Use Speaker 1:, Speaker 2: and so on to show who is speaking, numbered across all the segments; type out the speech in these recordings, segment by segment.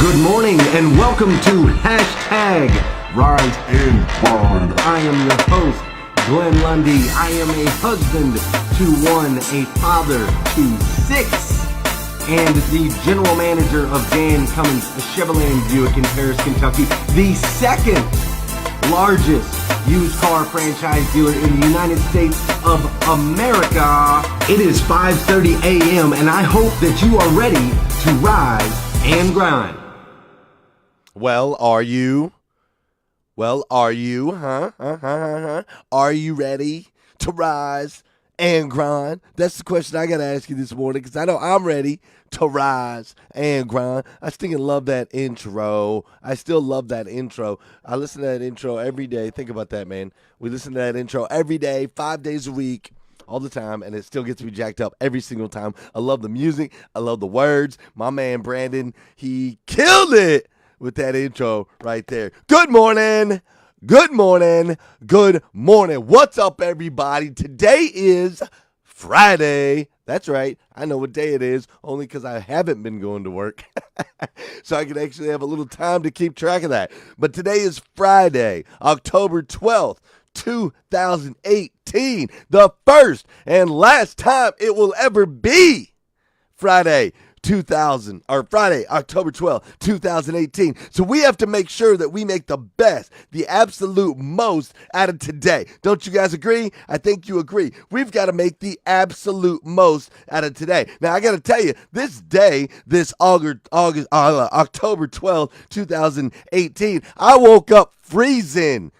Speaker 1: Good morning and welcome to Hashtag Rise and Grind. I am your host, Glenn Lundy. I am a husband to one, a father to six, and the general manager of Dan Cummins Chevrolet Buick in Paris, Kentucky, the second largest used car franchise dealer in the United States of America. It is 5:30 a.m. and I hope that you are ready to rise and grind.
Speaker 2: Well, are you? Are you ready to rise and grind? That's the question I got to ask you this morning, because I know I'm ready to rise and grind. I still love that intro. I listen to that intro every day. Think about that, man. We listen to that intro every day, 5 days a week, all the time, and it still gets me jacked up every single time. I love the music. I love the words. My man, Brandon, he killed it with that intro right there. Good morning. What's up, everybody? Today is Friday. That's right. I know what day it is, only because I haven't been going to work. So I can actually have a little time to keep track of that. But today is Friday, October 12th, 2018. The first and last time it will ever be Friday, October 12th, 2018. So we have to make sure that we make the best, the absolute most out of today. Don't you guys agree? I think you agree. We've got to make the absolute most out of today. Now, I got to tell you, this day, this October 12th, 2018, I woke up freezing.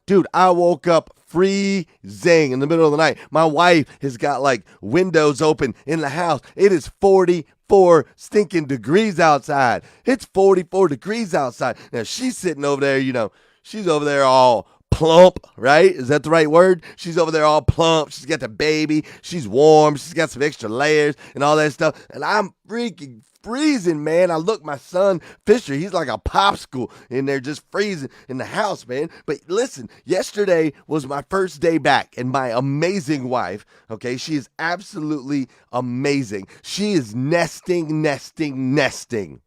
Speaker 2: Dude, I woke up freezing in the middle of the night. My wife has got like windows open in the house. It is 44 stinking degrees outside. It's 44 degrees outside. Now she's sitting over there, she's over there all plump, right? Is that the right word? She's over there all plump. She's got the baby. She's warm. She's got some extra layers and all that stuff. And I'm freaking freezing, man. I look, my son Fisher, he's like a popsicle in there just freezing in the house, man. But listen, yesterday was my first day back, and my amazing wife, okay, she is absolutely amazing. She is nesting,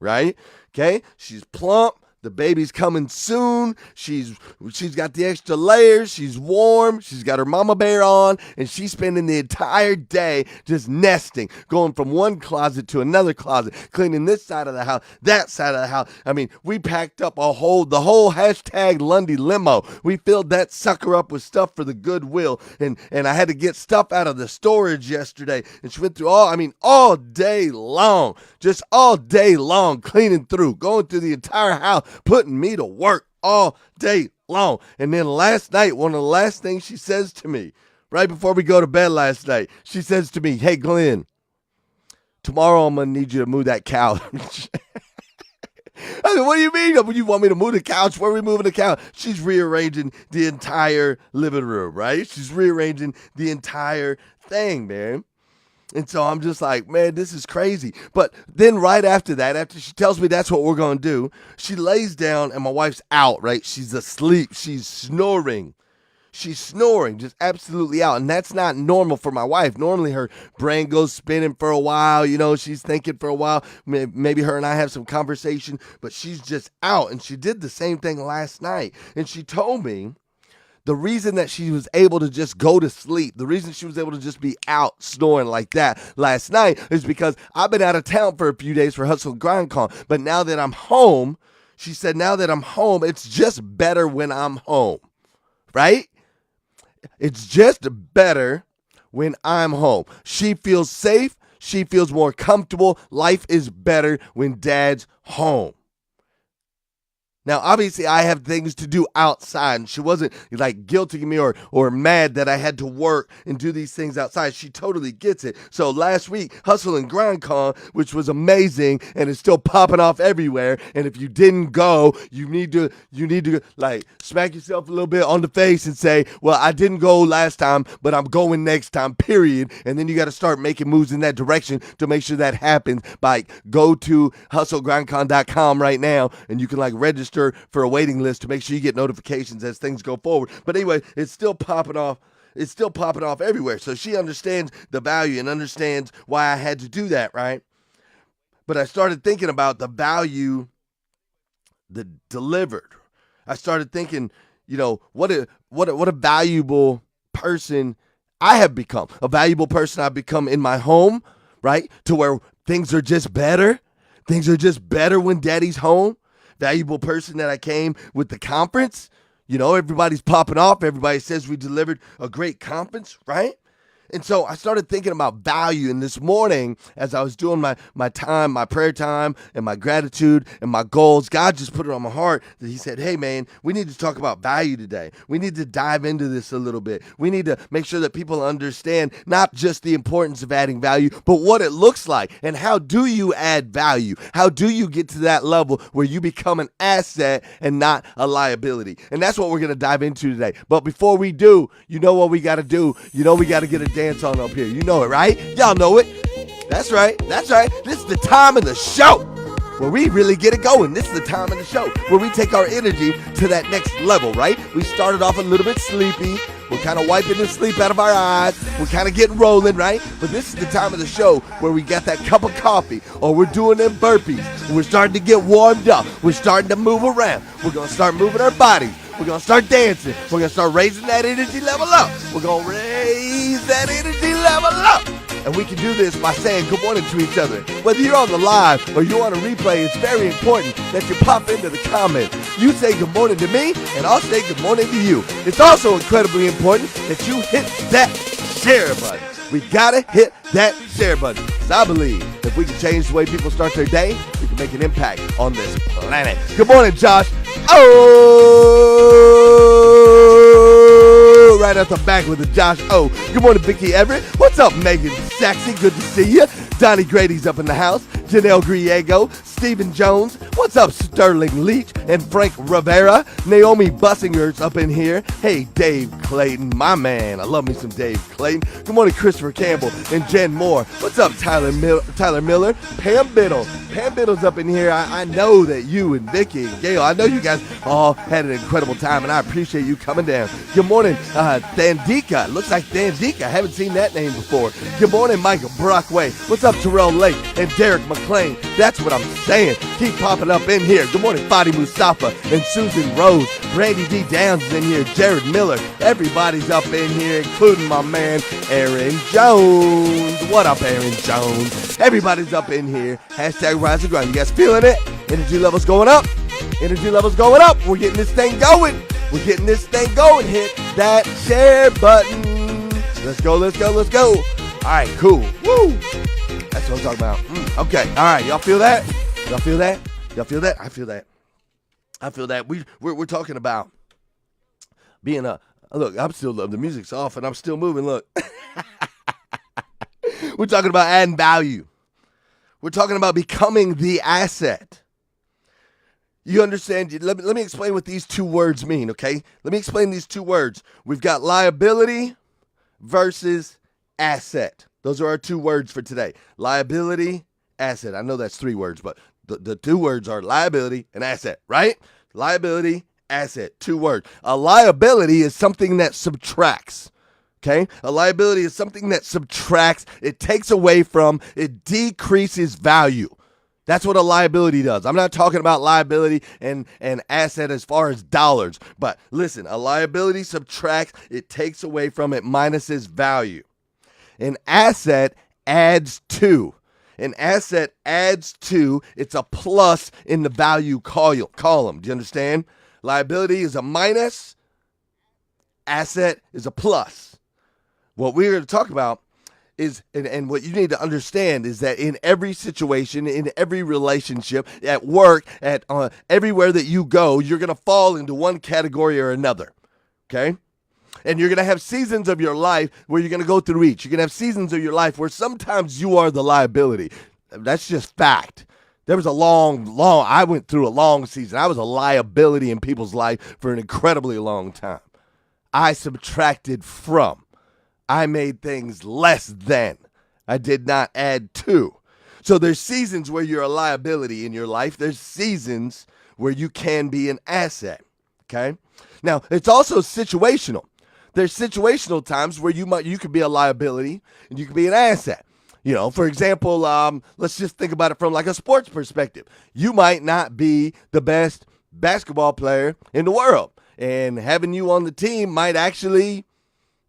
Speaker 2: right? Okay, she's plump. The baby's coming soon. She's got the extra layers. She's warm. She's got her mama bear on, and she's spending the entire day just nesting, going from one closet to another closet, cleaning this side of the house, that side of the house. I mean, we packed up the whole hashtag Lundy limo. We filled that sucker up with stuff for the Goodwill, and I had to get stuff out of the storage yesterday, and she went through all day long, cleaning through, going through the entire house, putting me to work all day long. And then last night, one of the last things she says to me, right before we go to bed last night, she says to me, "Hey, Glenn, tomorrow I'm going to need you to move that couch." I said, "What do you mean? You want me to move the couch? Where are we moving the couch?" She's rearranging the entire living room, right? She's rearranging the entire thing, man. And so I'm just like, man, this is crazy. But then right after that, after she tells me that's what we're going to do, she lays down and my wife's out, right? She's asleep. She's snoring. Just absolutely out. And that's not normal for my wife. Normally her brain goes spinning for a while. She's thinking for a while. Maybe her and I have some conversation, but she's just out. And she did the same thing last night. And she told me the reason that she was able to just go to sleep, the reason she was able to just be out snoring like that last night is because I've been out of town for a few days for Hustle and Grind Con. But now that I'm home, she said, it's just better when I'm home, right? It's just better when I'm home. She feels safe. She feels more comfortable. Life is better when Dad's home. Now, obviously, I have things to do outside, and she wasn't like guilting me or mad that I had to work and do these things outside. She totally gets it. So last week, Hustle and Grind Con, which was amazing, and it's still popping off everywhere. And if you didn't go, you need to like smack yourself a little bit on the face and say, "Well, I didn't go last time, but I'm going next time." Period. And then you got to start making moves in that direction to make sure that happens. By go to hustlegrindcon.com right now, and you can register for a waiting list to make sure you get notifications as things go forward. But anyway, it's still popping off. It's still popping off everywhere. So she understands the value and understands why I had to do that, right? But I started thinking about the value the delivered. I started thinking, what a valuable person I have become. A valuable person I've become in my home, right? To where things are just better. Things are just better when daddy's home. Valuable person that I came with the conference. Everybody's popping off. Everybody says we delivered a great conference, right? And so I started thinking about value. And this morning, as I was doing my time, my prayer time, and my gratitude and my goals, God just put it on my heart that he said, hey, man, we need to talk about value today. We need to dive into this a little bit. We need to make sure that people understand not just the importance of adding value, but what it looks like. And how do you add value? How do you get to that level where you become an asset and not a liability? And that's what we're going to dive into today. But before we do, you know what we got to do? We got to get a dance on up here. You know it, right? Y'all know it. That's right. This is the time of the show where we really get it going. This is the time of the show where we take our energy to that next level, right? We started off a little bit sleepy. We're kind of wiping the sleep out of our eyes. We're kind of getting rolling, right? But this is the time of the show where we got that cup of coffee, or we're doing them burpees. We're starting to get warmed up. We're starting to move around. We're going to start moving our bodies. We're going to start dancing. We're going to start raising that energy level up. We're going to raise that energy level up. And we can do this by saying good morning to each other. Whether you're on the live or you're on a replay, it's very important that you pop into the comments. You say good morning to me, and I'll say good morning to you. It's also incredibly important that you hit that share button. We got to hit that share button. Because I believe if we can change the way people start their day, we can make an impact on this planet. Good morning, Josh. Oh, right out the back with the Josh. Oh, good morning, Vicky Everett. What's up, Megan Saxy? Good to see you. Donnie Grady's up in the house. Janelle Griego, Stephen Jones. What's up, Sterling Leach and Frank Rivera? Naomi Bussinger's up in here. Hey, Dave Clayton, my man. I love me some Dave Clayton. Good morning, Christopher Campbell and Jen Moore. What's up, Tyler Miller? Pam Biddle. Pam Biddle's up in here. I know that you and Vicky and Gail, I know you guys all had an incredible time, and I appreciate you coming down. Good morning, Thandika. Looks like Thandika. I haven't seen that name before. Good morning, Michael Brockway. What's up, Terrell Lake and Derek McClain? That's what I'm saying. Keep popping up in here. Good morning, Fadi Mustafa and Susan Rose. Randy D. Downs is in here. Jared Miller. Everybody's up in here, including my man, Aaron Jones. What up, Aaron Jones? Everybody's up in here. Hashtag Rise and Grind. You guys feeling it? Energy levels going up. Energy levels going up. We're getting this thing going. We're getting this thing going. Hit that share button. Let's go, let's go, let's go. All right, cool. Woo. That's what I'm talking about. Okay. All right. Y'all feel that? Y'all feel that? Y'all feel that? I feel that. I feel that. We're talking about being look, I'm still, the music's off and I'm still moving. Look. We're talking about adding value. We're talking about becoming the asset. You understand? Let me explain what these two words mean, okay? Let me explain these two words. We've got liability versus asset. Those are our two words for today. Liability, asset. I know that's three words, but the two words are liability and asset, right? Liability, asset, two words. A liability is something that subtracts. Okay? A liability is something that subtracts, it takes away from, it decreases value. That's what a liability does. I'm not talking about liability and asset as far as dollars. But listen, a liability subtracts, it takes away from, it minuses value. An asset adds to. An asset adds to, it's a plus in the value column. Do you understand? Liability is a minus, asset is a plus. What we're going to talk about is, and what you need to understand is that in every situation, in every relationship, at work, at everywhere that you go, you're going to fall into one category or another, okay? And you're going to have seasons of your life where you're going to go through each. You're going to have seasons of your life where sometimes you are the liability. That's just fact. There was I went through a long season. I was a liability in people's life for an incredibly long time. I subtracted from. I made things less than. I did not add to. So there's seasons where you're a liability in your life. There's seasons where you can be an asset, okay? Now, it's also situational. There's situational times where you could be a liability and you could be an asset. You know, for example, let's just think about it from like a sports perspective. You might not be the best basketball player in the world. And having you on the team might actually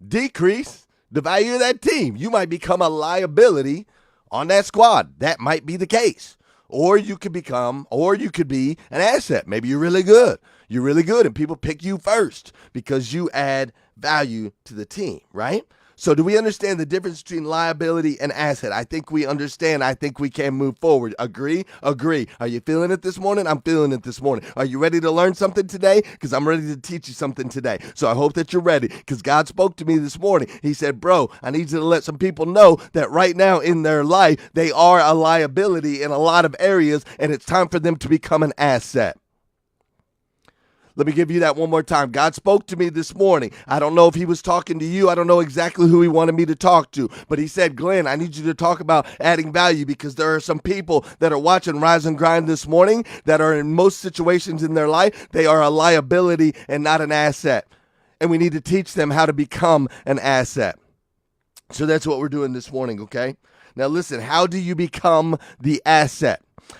Speaker 2: decrease the value of that team. You might become a liability on that squad. That might be the case. Or you could be an asset. Maybe you're really good. You're really good and people pick you first because you add value to the team, right? So do we understand the difference between liability and asset? I think we understand. I think we can move forward. Agree? Agree. Are you feeling it this morning? I'm feeling it this morning. Are you ready to learn something today? Because I'm ready to teach you something today. So I hope that you're ready because God spoke to me this morning. He said, bro, I need you to let some people know that right now in their life, they are a liability in a lot of areas, and it's time for them to become an asset. Let me give you that one more time. God spoke to me this morning. I don't know if he was talking to you. I don't know exactly who he wanted me to talk to. But he said, Glenn, I need you to talk about adding value because there are some people that are watching Rise and Grind this morning that are in most situations in their life, they are a liability and not an asset. And we need to teach them how to become an asset. So that's what we're doing this morning, okay? Now listen, how do you become the asset?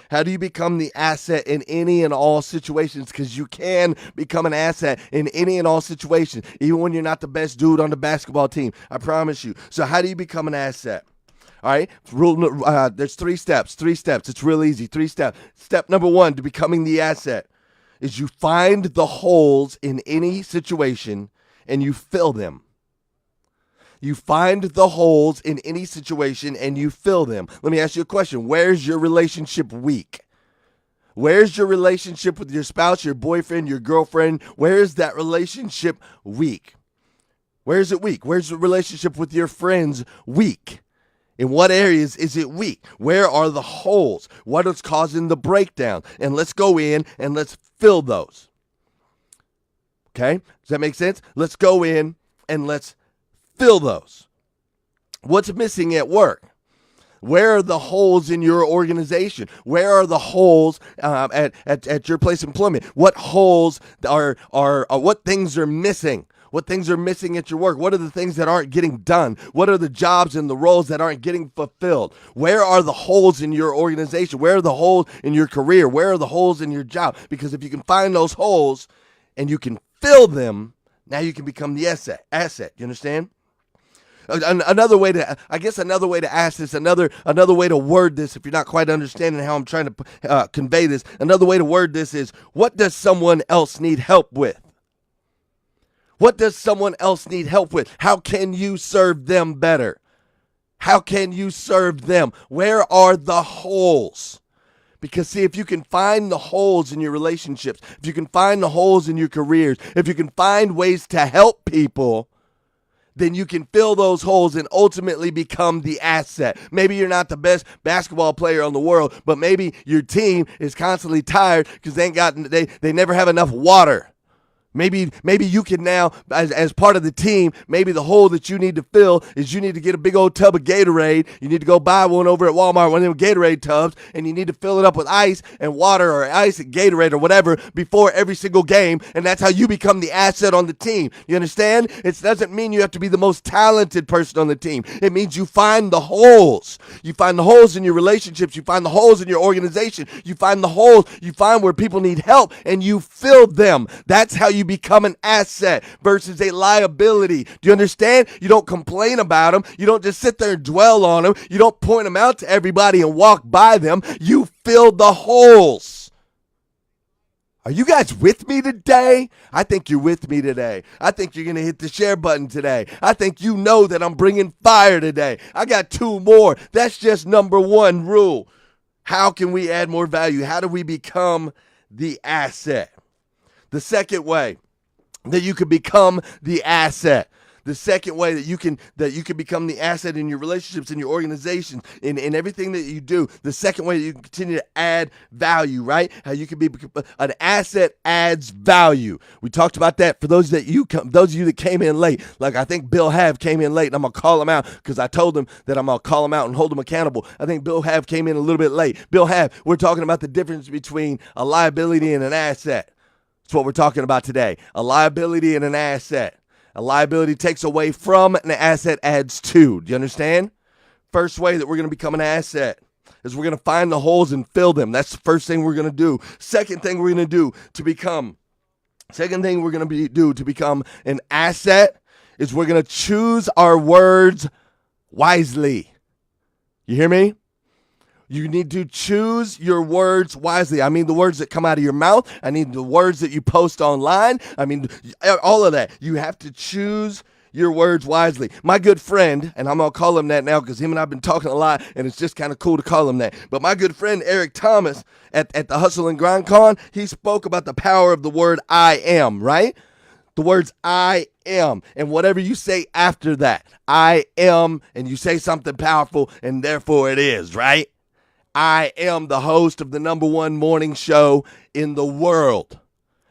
Speaker 2: How do you become the asset in any and all situations? Because you can become an asset in any and all situations, even when you're not the best dude on the basketball team. I promise you. So how do you become an asset? All right, there's 3 steps. 3 steps. It's real easy. 3 steps. Step number 1 to becoming the asset is you find the holes in any situation and you fill them. You find the holes in any situation and you fill them. Let me ask you a question. Where's your relationship weak? Where's your relationship with your spouse, your boyfriend, your girlfriend? Where is that relationship weak? Where is it weak? Where's the relationship with your friends weak? In what areas is it weak? Where are the holes? What is causing the breakdown? And let's go in and let's fill those. Okay? Does that make sense? Let's go in and let's fill those. What's missing at work? Where are the holes in your organization? Where are the holes at your place of employment? What holes are what things are missing? What things are missing at your work? What are the things that aren't getting done? What are the jobs and the roles that aren't getting fulfilled? Where are the holes in your organization? Where are the holes in your career? Where are the holes in your job? Because if you can find those holes and you can fill them, now you can become the asset. You understand? Another way to ask this, another way to word this, if you're not quite understanding how I'm trying to convey this, another way to word this is, what does someone else need help with? What does someone else need help with? How can you serve them better? How can you serve them? Where are the holes? Because see, if you can find the holes in your relationships, if you can find the holes in your careers, if you can find ways to help people, then you can fill those holes and ultimately become the asset. Maybe you're not the best basketball player in the world, but maybe your team is constantly tired because they never have enough water. Maybe you can now, as part of the team, maybe the hole that you need to fill is you need to get a big old tub of Gatorade. You need to go buy one over at Walmart, one of them Gatorade tubs, and you need to fill it up with ice and water or ice and Gatorade or whatever before every single game, and that's how you become the asset on the team. You understand? It doesn't mean you have to be the most talented person on the team. It means you find the holes. You find the holes in your relationships. You find the holes in your organization. You find the holes. You find where people need help, and you fill them. That's how you become an asset versus a liability. Do you understand? You don't complain about them. You don't just sit there and dwell on them. You don't point them out to everybody and walk by them. You fill the holes. Are you guys with me today? I think you're with me today. I think you're going to hit the share button today. I think you know that I'm bringing fire today. I got 2 more. That's just number 1 rule. How can we add more value? How do we become the asset? The second way that you can become the asset. The second way that you can become the asset in your relationships, in your organization, in everything that you do. The second way that you can continue to add value, right? How you can be an asset adds value. We talked about that for those of you that came in late. Like I think Bill Have came in late, and I'm gonna call him out because I told him that I'm gonna call him out and hold him accountable. I think Bill Have came in a little bit late. Bill Have, we're talking about the difference between a liability and an asset. That's what we're talking about today. A liability and an asset. A liability takes away from, and an asset adds to. Do you understand? First way that we're going to become an asset. is we're going to find the holes and fill them. That's the first thing we're going to do. Second thing we're going to do to become an asset is we're going to choose our words wisely. You hear me? You need to choose your words wisely. I mean the words that come out of your mouth. I mean the words that you post online. I mean all of that. You have to choose your words wisely. My good friend, and I'm going to call him that now because him and I have been talking a lot, and it's just kind of cool to call him that. But my good friend, Eric Thomas, at the Hustle and Grind Con, he spoke about the power of the word I am, right? The words I am, and whatever you say after that, I am, and you say something powerful, and therefore it is, right? I am the host of the #1 morning show in the world.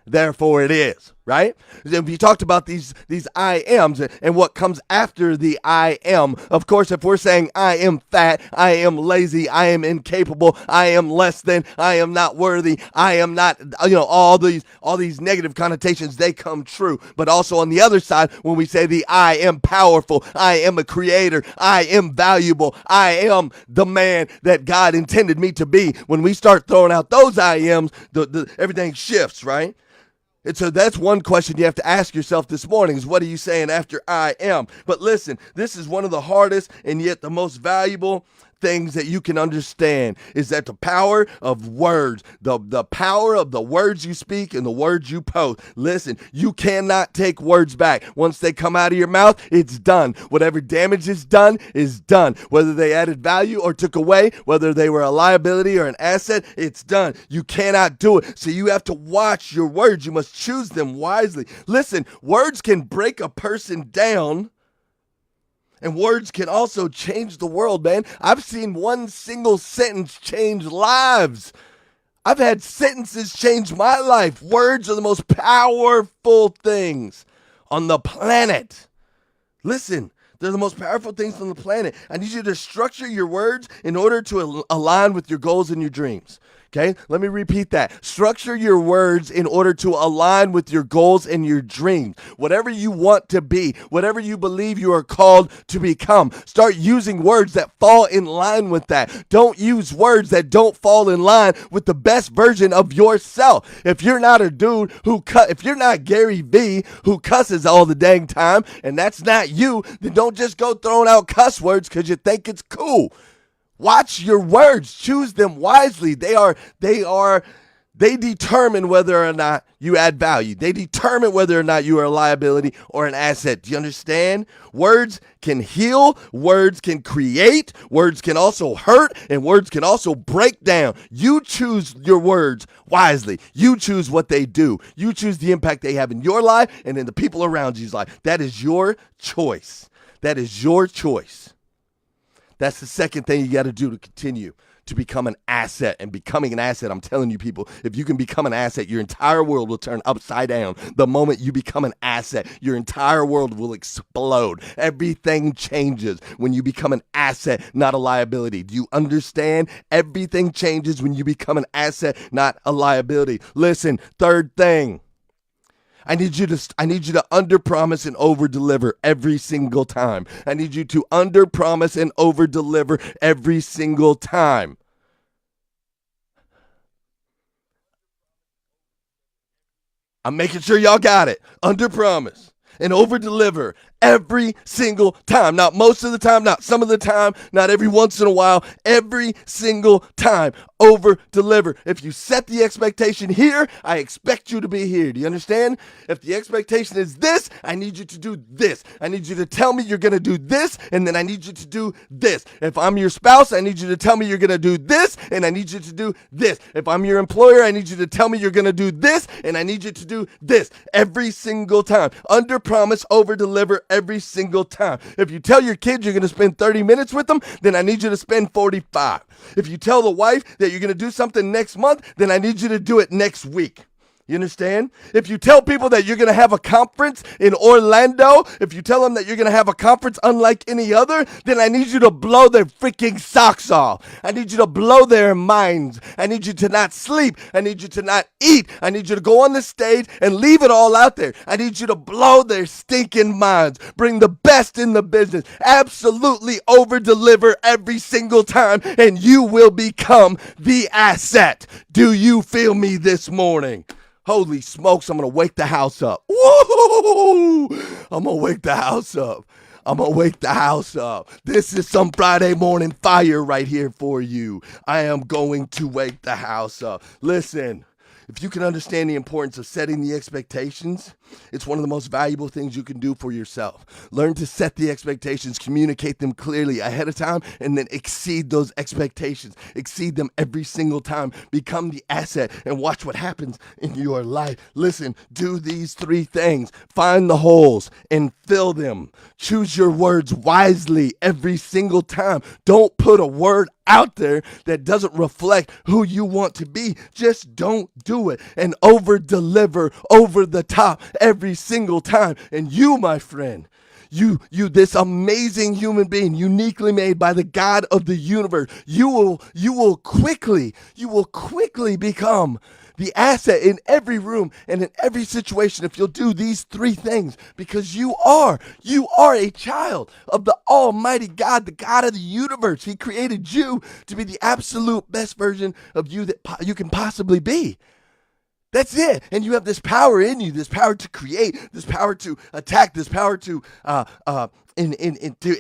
Speaker 2: Therefore it is, right? If you talked about these I ams and what comes after the I am, of course, if we're saying I am fat, I am lazy, I am incapable, I am less than, I am not worthy, I am not, all these negative connotations, they come true. But also on the other side, when we say the I am powerful, I am a creator, I am valuable, I am the man that God intended me to be. When we start throwing out those I ams, everything shifts, right? And so that's one question you have to ask yourself this morning is what are you saying after I am? But listen, this is one of the hardest and yet the most valuable things that you can understand is that the power of words, the power of the words you speak and the words you post. Listen, you cannot take words back. Once they come out of your mouth, it's done. Whatever damage is done. Whether they added value or took away, whether they were a liability or an asset, it's done. You cannot do it. So you have to watch your words. You must choose them wisely. Listen, words can break a person down. And words can also change the world, man. I've seen one single sentence change lives. I've had sentences change my life. Words are the most powerful things on the planet. Listen, they're the most powerful things on the planet. I need you to structure your words in order to align with your goals and your dreams. Okay, let me repeat that. Structure your words in order to align with your goals and your dreams. Whatever you want to be, whatever you believe you are called to become, start using words that fall in line with that. Don't use words that don't fall in line with the best version of yourself. If you're not a dude if you're not Gary Vee who cusses all the dang time, and that's not you, then don't just go throwing out cuss words because you think it's cool. Watch your words. Choose them wisely. They determine whether or not you add value. They determine whether or not you are a liability or an asset. Do you understand? Words can heal. Words can create. Words can also hurt. And words can also break down. You choose your words wisely. You choose what they do. You choose the impact they have in your life and in the people around you's life. That is your choice. That is your choice. That's the second thing you got to do to continue to become an asset. And becoming an asset, I'm telling you people, if you can become an asset, your entire world will turn upside down. The moment you become an asset, your entire world will explode. Everything changes when you become an asset, not a liability. Do you understand? Everything changes when you become an asset, not a liability. Listen, third thing. I need you to underpromise and overdeliver every single time. I need you to underpromise and overdeliver every single time. I'm making sure y'all got it. Underpromise and overdeliver every single time. Not most of the time, not some of the time, not every once in a while, every single time. Over deliver. If you set the expectation here, I expect you to be here. Do you understand? If the expectation is this, I need you to do this. I need you to tell me you're going to do this, and then I need you to do this. If I'm your spouse, I need you to tell me you're going to do this, and I need you to do this. If I'm your employer, I need you to tell me you're going to do this, and I need you to do this every single time. Under promise, over deliver every single time. If you tell your kids you're going to spend 30 minutes with them, then I need you to spend 45. If you tell the wife that you're going to do something next month, then I need you to do it next week. You understand? If you tell people that you're going to have a conference in Orlando, if you tell them that you're going to have a conference unlike any other, then I need you to blow their freaking socks off. I need you to blow their minds. I need you to not sleep. I need you to not eat. I need you to go on the stage and leave it all out there. I need you to blow their stinking minds. Bring the best in the business. Absolutely over-deliver every single time, and you will become the asset. Do you feel me this morning? Holy smokes, I'm going to wake the house up. Woo! I'm going to wake the house up. I'm going to wake the house up. This is some Friday morning fire right here for you. I am going to wake the house up. Listen, if you can understand the importance of setting the expectations, it's one of the most valuable things you can do for yourself. Learn to set the expectations, communicate them clearly ahead of time, and then exceed those expectations. Exceed them every single time. Become the asset and watch what happens in your life. Listen, do these 3 things. Find the holes and fill them. Choose your words wisely every single time. Don't put a word out there that doesn't reflect who you want to be. Just don't do it and over deliver over the top every single time. And you, my friend, you, this amazing human being, uniquely made by the God of the universe, you will quickly become the asset in every room and in every situation if you'll do these 3 things, because you are a child of the Almighty God, the God of the universe. He created you to be the absolute best version of you that you can possibly be. That's it. And you have this power in you, this power to create, this power to attack, this power to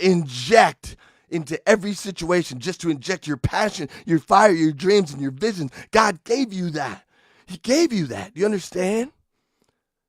Speaker 2: inject into every situation, just to inject your passion, your fire, your dreams, and your visions. God gave you that. He gave you that. Do you understand?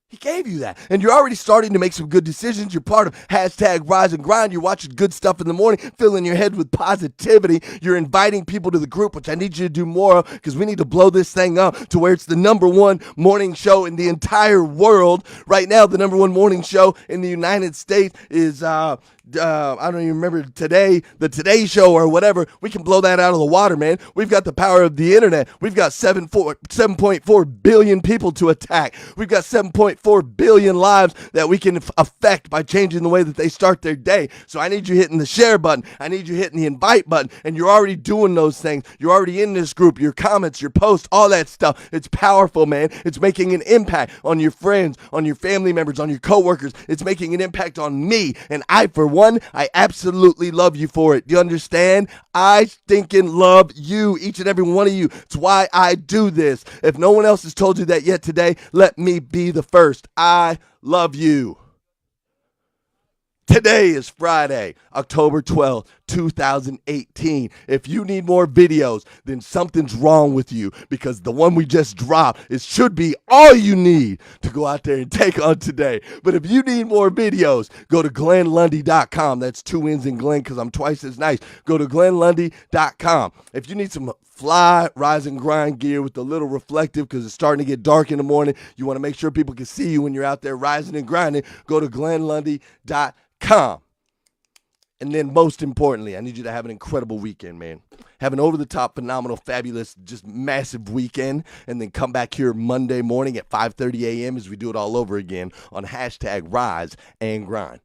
Speaker 2: He gave you that. And you're already starting to make some good decisions. You're part of hashtag Rise and Grind. You're watching good stuff in the morning, filling your head with positivity. You're inviting people to the group, which I need you to do more of, because we need to blow this thing up to where it's the #1 morning show in the entire world. Right now, the #1 morning show in the United States is I don't even remember the Today Show or whatever. We can blow that out of the water, man. We've got the power of the internet. We've got 7.4 billion people to attack. We've got 7.4 billion lives that we can affect by changing the way that they start their day. So I need you hitting the share button. I need you hitting the invite button. And you're already doing those things. You're already in this group, your comments, your posts, all that stuff. It's powerful, man. It's making an impact on your friends, on your family members, on your coworkers. It's making an impact on me. And I absolutely love you for it. Do you understand? I stinking love you, each and every one of you. It's why I do this. If no one else has told you that yet today, let me be the first. I love you. Today is Friday, October 12th, 2018. If you need more videos, then something's wrong with you, because the one we just dropped, it should be all you need to go out there and take on today. But if you need more videos, go to GlennLundy.com. That's 2 N's in Glenn, because I'm twice as nice. Go to GlennLundy.com. If you need some fly, rise, and grind gear with a little reflective, because it's starting to get dark in the morning, you want to make sure people can see you when you're out there rising and grinding, go to GlennLundy.com. And then most importantly, I need you to have an incredible weekend, man. Have an over-the-top, phenomenal, fabulous, just massive weekend. And then come back here Monday morning at 5:30 a.m. as we do it all over again on hashtag Rise and Grind.